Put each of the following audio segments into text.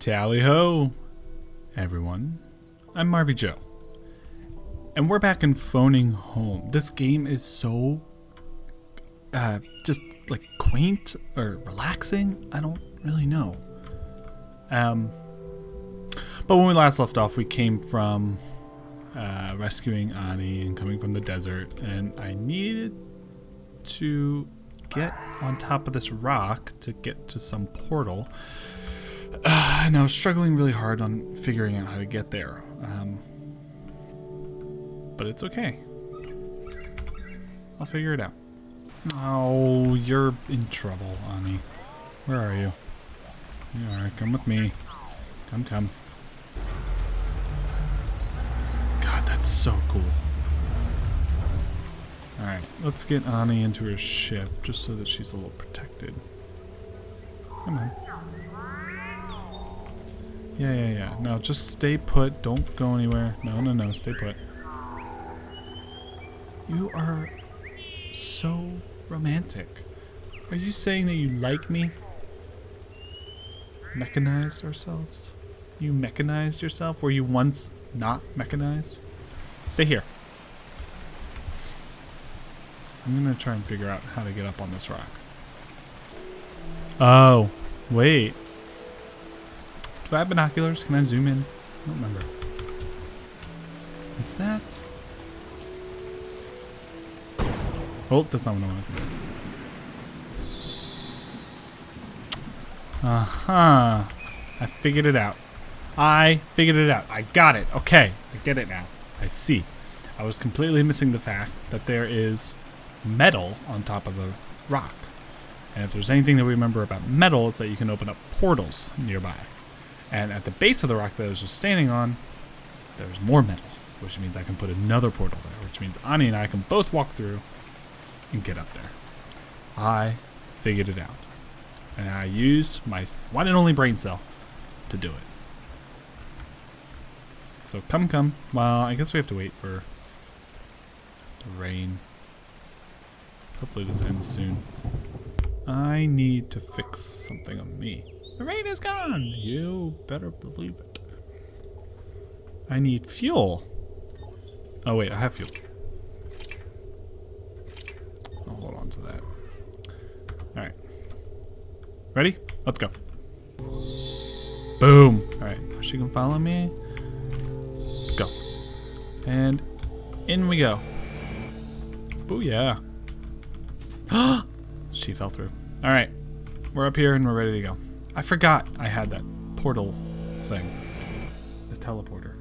Tally ho, everyone. I'm Marvy Joe. And we're back in Phoning Home. This game is so just like quaint or relaxing. I don't really know. But when we last left off, we came from rescuing Ani and coming from the desert, and I needed to get on top of this rock to get to some portal. And I was struggling really hard on figuring out how to get there. But it's okay. I'll figure it out. Oh, you're in trouble, Ani. Where are you? You are. Come with me. Come. God, that's so cool. Alright, let's get Ani into her ship just so that she's a little protected. Come on. Yeah. No, just stay put. Don't go anywhere. No. Stay put. You are so romantic. Are you saying that you like me? Mechanized ourselves? You mechanized yourself? Were you once not mechanized? Stay here. I'm gonna try and figure out how to get up on this rock. Oh, wait. Do I have binoculars? Can I zoom in? I don't remember. Is that... Oh, that's not what I want to do. I figured it out. I got it. Okay, I get it now. I see. I was completely missing the fact that there is metal on top of the rock. And if there's anything that we remember about metal, it's that you can open up portals nearby. And at the base of the rock that I was just standing on, there's more metal, which means I can put another portal there, which means Ani and I can both walk through and get up there. I figured it out. And I used my one and only brain cell to do it. So come. Well, I guess we have to wait for the rain. Hopefully this ends soon. I need to fix something on me. The rain is gone! You better believe it. I need fuel. Oh wait, I have fuel. I'll hold on to that. Alright. Ready? Let's go. Boom! Alright, she can follow me. Go. And in we go. Booyah. She fell through. Alright. We're up here and we're ready to go. I forgot I had that portal thing. The teleporter.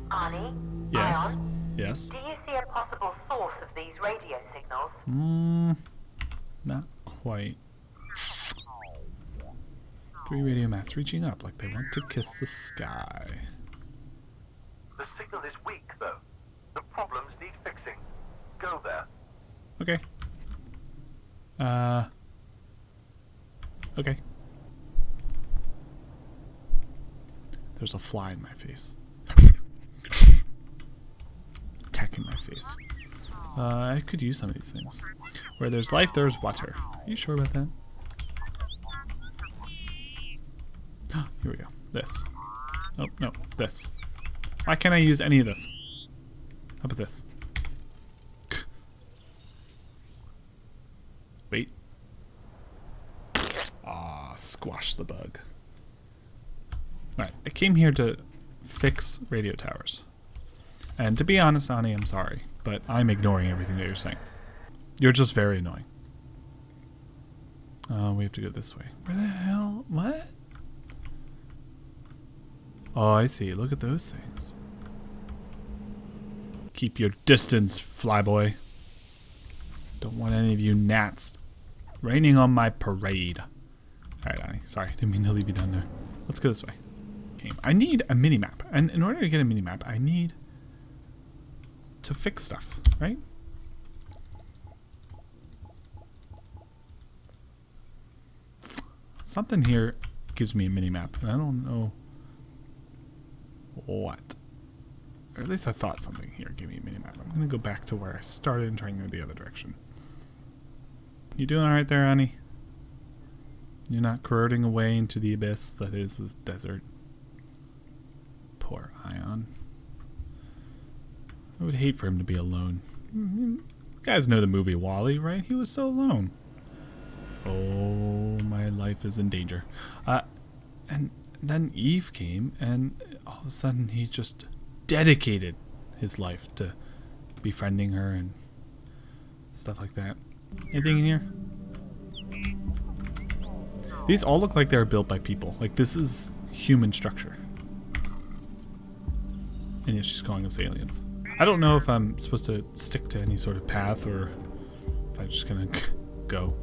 Ani? Yes. Ion? Yes. Do you see a possible source of these radio signals? Not quite. 3 radio masts reaching up like they want to kiss the sky. The signal is weak, though. The problems need fixing. Go there. Okay. Okay. There's a fly in my face. Attacking my face. I could use some of these things. Where there's life, there's water. Are you sure about that? Here we go. This. Oh, no. This. Why can't I use any of this? How about this? Wait. Ah, squash the bug. Alright, I came here to fix radio towers. And to be honest, Ani, I'm sorry, but I'm ignoring everything that you're saying. You're just very annoying. We have to go this way. Where the hell? What? Oh, I see. Look at those things. Keep your distance, flyboy. Don't want any of you gnats raining on my parade. Alright, Ani. Sorry, didn't mean to leave you down there. Let's go this way. Okay. I need a mini-map. And in order to get a mini-map, I need to fix stuff, right? Something here gives me a mini-map, and I don't know what. Or at least I thought something here gave me a mini-map. I'm going to go back to where I started and try and go the other direction. You doing alright there, Ani? You're not corroding away into the abyss that is this desert. Poor Ion. I would hate for him to be alone. You guys know the movie WALL-E, right? He was so alone. Oh, my life is in danger. And then Eve came, and all of a sudden he just dedicated his life to befriending her and stuff like that. Anything in here? These all look like they were built by people. Like, this is human structure. And yet she's calling us aliens. I don't know if I'm supposed to stick to any sort of path or if I'm just gonna go.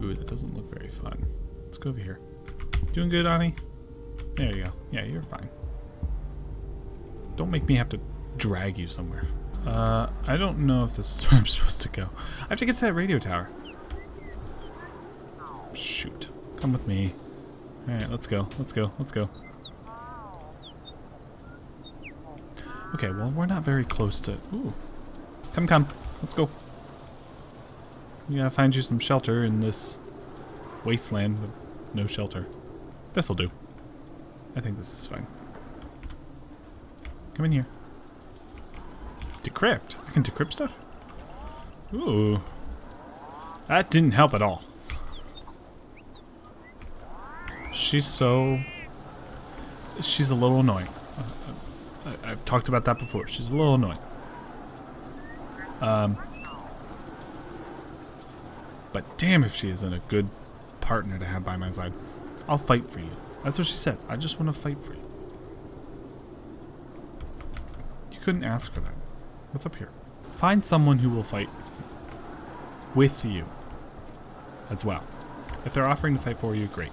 Ooh, that doesn't look very fun. Let's go over here. Doing good, Ani? There you go. Yeah, you're fine. Don't make me have to drag you somewhere. I don't know if this is where I'm supposed to go. I have to get to that radio tower. Shoot. Come with me. Alright, let's go. Let's go. Let's go. Okay, well, we're not very close to... Ooh. Come. Let's go. We gotta find you some shelter in this wasteland with no shelter. This'll do. I think this is fine. Come in here. Decrypt. I can decrypt stuff? Ooh. That didn't help at all. She's a little annoying. I've talked about that before. She's a little annoying. But damn if she isn't a good partner to have by my side. I'll fight for you. That's what she says. I just want to fight for you. You couldn't ask for that. What's up here? Find someone who will fight with you as well. If they're offering to fight for you, great.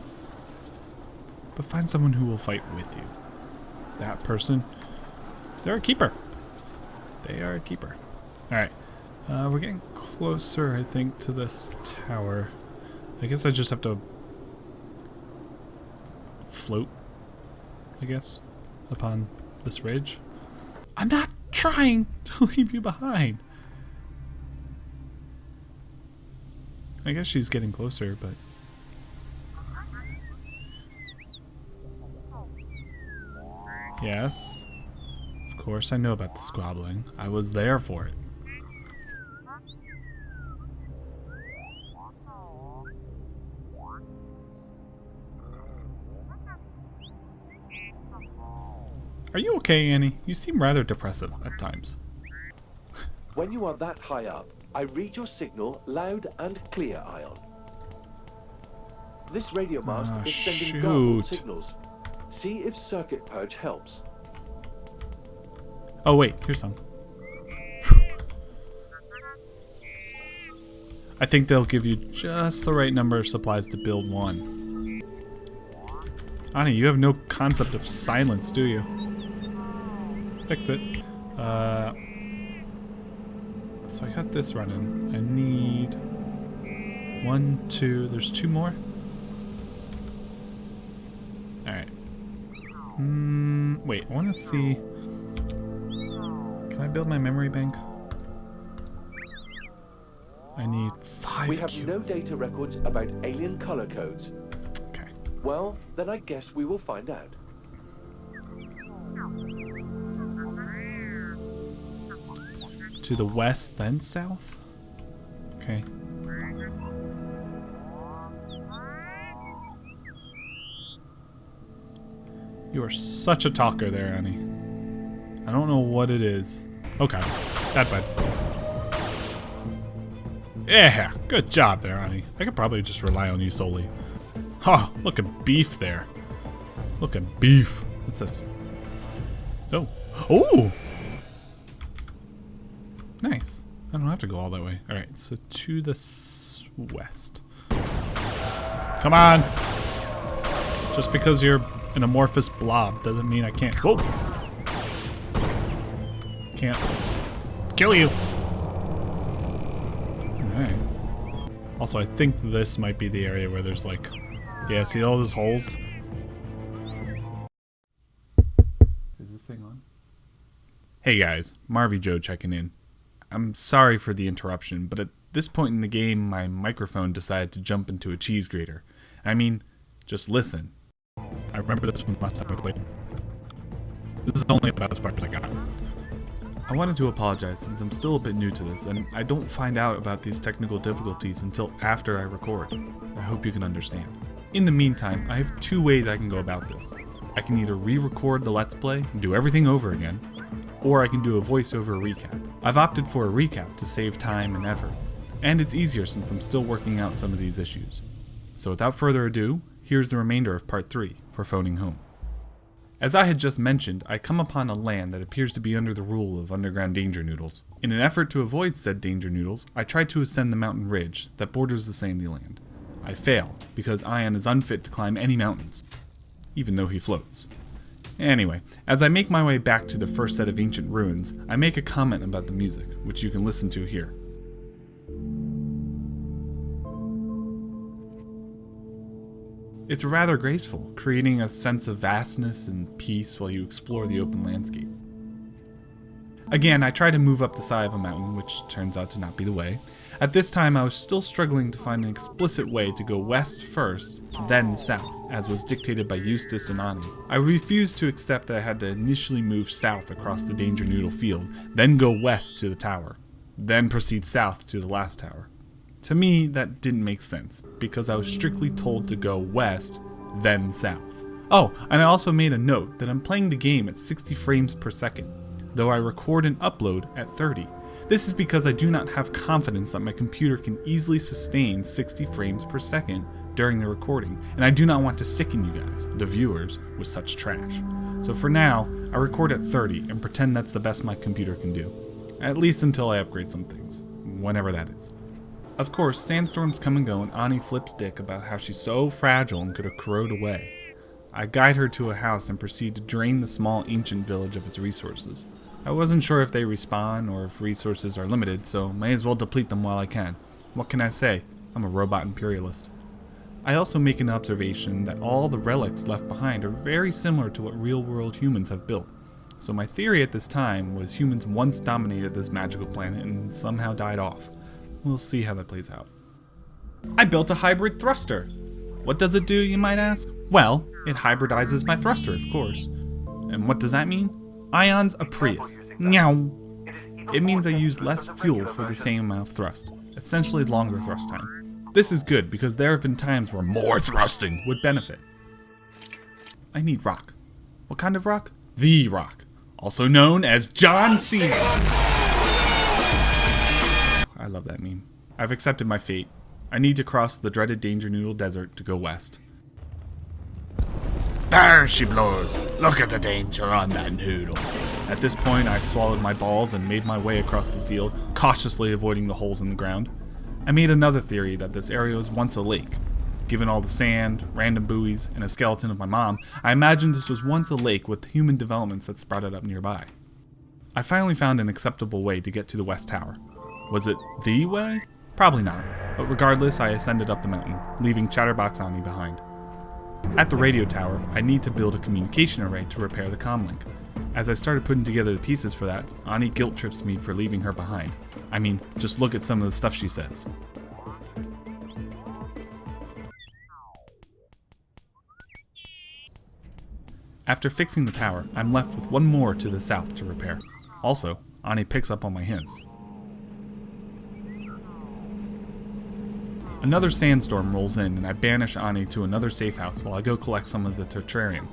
But find someone who will fight with you. That person, they're a keeper. They are a keeper. Alright. We're getting closer, I think, to this tower. I guess I just have to float, I guess, upon this ridge. I'm not trying to leave you behind. I guess she's getting closer, but... Yes. Of course I know about the squabbling. I was there for it. Are you okay, Annie? You seem rather depressive at times. When you are that high up, I read your signal loud and clear, Ion. This radio mast is sending garbled signals. See if circuit purge helps. Oh wait, here's some. I think they'll give you just the right number of supplies to build one. Ani, you have no concept of silence, do you? Fix it. So I got this running. I need 1, 2. There's 2 more. All right. Wait. I want to see. Can I build my memory bank? I need 5 We have cubes. no data records about alien color codes. Okay. Well, then I guess we will find out. To the west, then south? Okay. You are such a talker there, Annie. I don't know what it is. Okay. That bad. Yeah, good job there, Annie. I could probably just rely on you solely. Oh, look at beef there. Look at beef. What's this? Oh. Oh! Nice. I don't have to go all that way. Alright, so to the west. Come on! Just because you're an amorphous blob doesn't mean I can't. Whoa! Can't kill you! Alright. Also, I think this might be the area where there's like... Yeah, see all those holes? Is this thing on? Hey guys, Marvy Joe checking in. I'm sorry for the interruption, but at this point in the game, my microphone decided to jump into a cheese grater. I mean, just listen. I remember this from last time I played. This is only about as far as I got. I wanted to apologize since I'm still a bit new to this, and I don't find out about these technical difficulties until after I record. I hope you can understand. In the meantime, I have 2 ways I can go about this. I can either re-record the Let's Play and do everything over again, or I can do a voiceover recap. I've opted for a recap to save time and effort, and it's easier since I'm still working out some of these issues. So without further ado, here's the remainder of part 3 for Phoning Home. As I had just mentioned, I come upon a land that appears to be under the rule of underground danger noodles. In an effort to avoid said danger noodles, I try to ascend the mountain ridge that borders the sandy land. I fail, because Ion is unfit to climb any mountains, even though he floats. Anyway, as I make my way back to the first set of ancient ruins, I make a comment about the music, which you can listen to here. It's rather graceful, creating a sense of vastness and peace while you explore the open landscape. Again, I try to move up the side of a mountain, which turns out to not be the way. At this time, I was still struggling to find an explicit way to go west first, then south, as was dictated by Eustace and Ani. I refused to accept that I had to initially move south across the Danger Noodle field, then go west to the tower, then proceed south to the last tower. To me, that didn't make sense, because I was strictly told to go west, then south. Oh, and I also made a note that I'm playing the game at 60 frames per second, though I record and upload at 30. This is because I do not have confidence that my computer can easily sustain 60 frames per second during the recording, and I do not want to sicken you guys, the viewers, with such trash. So for now, I record at 30 and pretend that's the best my computer can do. At least until I upgrade some things, whenever that is. Of course, sandstorms come and go, and Ani flips dick about how she's so fragile and could have corroded away. I guide her to a house and proceed to drain the small ancient village of its resources. I wasn't sure if they respawn or if resources are limited, so may as well deplete them while I can. What can I say? I'm a robot imperialist. I also make an observation that all the relics left behind are very similar to what real-world humans have built. So my theory at this time was humans once dominated this magical planet and somehow died off. We'll see how that plays out. I built a hybrid thruster. What does it do, you might ask? Well, it hybridizes my thruster, of course. And what does that mean? Ion's a Prius. Meow. It means I use less fuel for the same amount of thrust, essentially longer thrust time. This is good because there have been times where more thrusting would benefit. I need rock. What kind of rock? The rock, also known as John Cena. I love that meme. I've accepted my fate. I need to cross the dreaded Danger Noodle Desert to go west. There she blows. Look at the danger on that noodle. At this point, I swallowed my balls and made my way across the field, cautiously avoiding the holes in the ground. I made another theory that this area was once a lake. Given all the sand, random buoys, and a skeleton of my mom, I imagined this was once a lake with human developments that sprouted up nearby. I finally found an acceptable way to get to the West Tower. Was it the way? Probably not, but regardless, I ascended up the mountain, leaving Chatterbox Ani behind. At the radio tower, I need to build a communication array to repair the comlink. As I started putting together the pieces for that, Ani guilt trips me for leaving her behind. I mean, just look at some of the stuff she says. After fixing the tower, I'm left with one more to the south to repair. Also, Ani picks up on my hints. Another sandstorm rolls in and I banish Ani to another safe house while I go collect some of the tertiarium.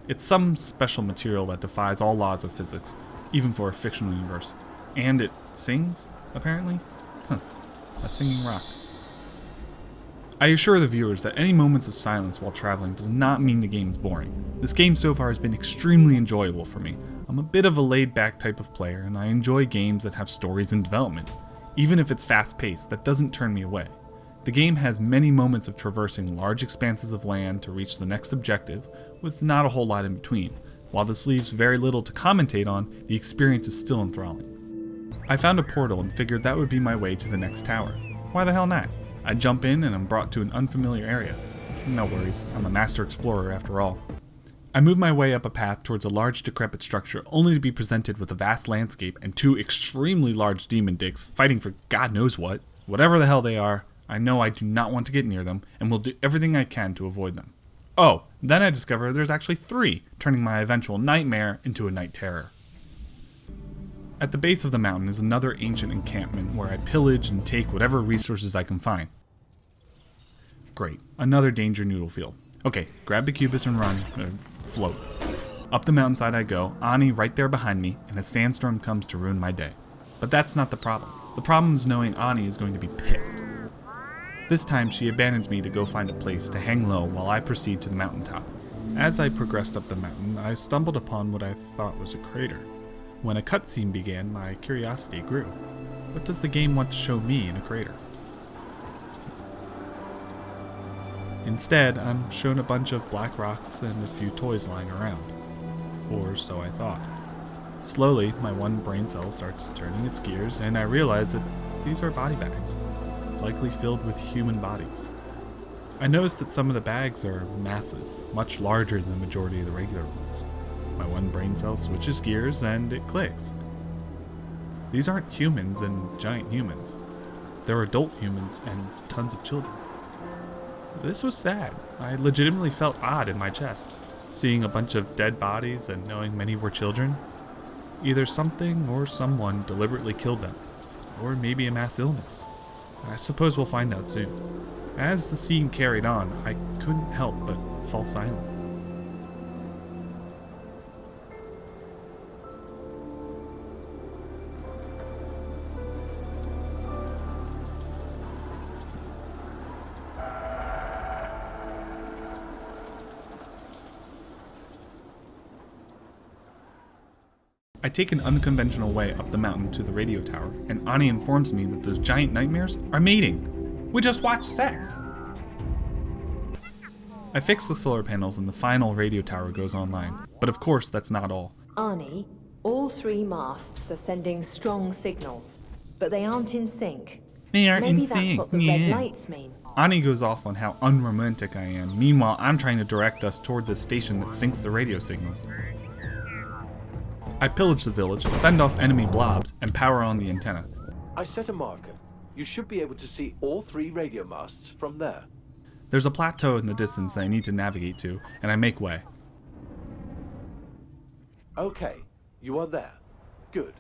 It's some special material that defies all laws of physics, even for a fictional universe. And it sings, apparently? A singing rock. I assure the viewers that any moments of silence while traveling does not mean the game is boring. This game so far has been extremely enjoyable for me. I'm a bit of a laid-back type of player, and I enjoy games that have stories and development. Even if it's fast-paced, that doesn't turn me away. The game has many moments of traversing large expanses of land to reach the next objective, with not a whole lot in between. While this leaves very little to commentate on, the experience is still enthralling. I found a portal and figured that would be my way to the next tower. Why the hell not? I jump in and I'm brought to an unfamiliar area. No worries, I'm a master explorer after all. I move my way up a path towards a large decrepit structure only to be presented with a vast landscape and two extremely large demon dicks fighting for God knows what. Whatever the hell they are, I know I do not want to get near them, and will do everything I can to avoid them. Oh, then I discover there's actually 3, turning my eventual nightmare into a night terror. At the base of the mountain is another ancient encampment where I pillage and take whatever resources I can find. Great, another danger noodle field. Okay, grab the cubus and run, float. Up the mountainside I go, Ani right there behind me, and a sandstorm comes to ruin my day. But that's not the problem. The problem is knowing Ani is going to be pissed. This time she abandons me to go find a place to hang low while I proceed to the mountaintop. As I progressed up the mountain, I stumbled upon what I thought was a crater. When a cutscene began, my curiosity grew. What does the game want to show me in a crater? Instead, I'm shown a bunch of black rocks and a few toys lying around. Or so I thought. Slowly, my one brain cell starts turning its gears, and I realize that these are body bags, likely filled with human bodies. I notice that some of the bags are massive, much larger than the majority of the regular ones. My one brain cell switches gears, and it clicks. These aren't humans and giant humans. They're adult humans and tons of children. This was sad. I legitimately felt odd in my chest, seeing a bunch of dead bodies and knowing many were children. Either something or someone deliberately killed them, or maybe a mass illness. I suppose we'll find out soon. As the scene carried on, I couldn't help but fall silent. I take an unconventional way up the mountain to the radio tower, and Ani informs me that those giant nightmares are mating. We just watched sex! I fix the solar panels and the final radio tower goes online, but of course that's not all. Ani, all 3 masts are sending strong signals, but they aren't in sync. They are Maybe in sync, that's what the red lights mean. Ani goes off on how unromantic I am. Meanwhile, I'm trying to direct us toward the station that syncs the radio signals. I pillage the village, fend off enemy blobs, and power on the antenna. I set a marker. You should be able to see all 3 radio masts from there. There's a plateau in the distance that I need to navigate to, and I make way. Okay, you are there. Good.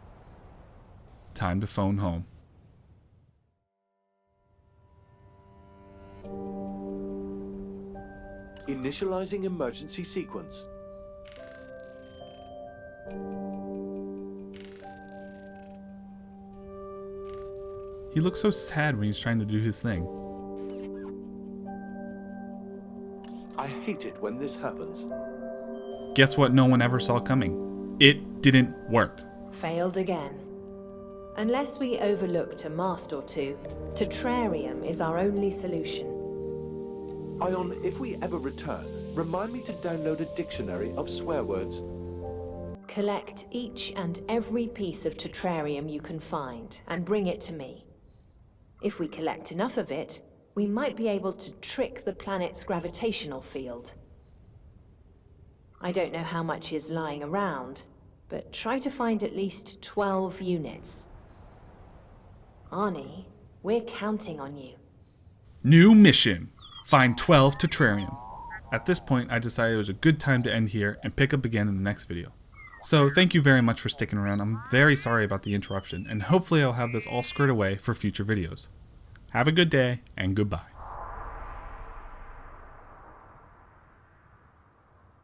Time to phone home. Initializing emergency sequence. He looks so sad when he's trying to do his thing. I hate it when this happens. Guess what no one ever saw coming? It didn't work. Failed again. Unless we overlooked a mast or 2, Tetrarium is our only solution. Ion, if we ever return, remind me to download a dictionary of swear words. Collect each and every piece of Tetrarium you can find and bring it to me. If we collect enough of it, we might be able to trick the planet's gravitational field. I don't know how much is lying around, but try to find at least 12 units. Ani, we're counting on you. New mission. Find 12 Tetrarium. At this point, I decided it was a good time to end here and pick up again in the next video. So thank you very much for sticking around. I'm very sorry about the interruption, and hopefully I'll have this all squared away for future videos. Have a good day, and goodbye.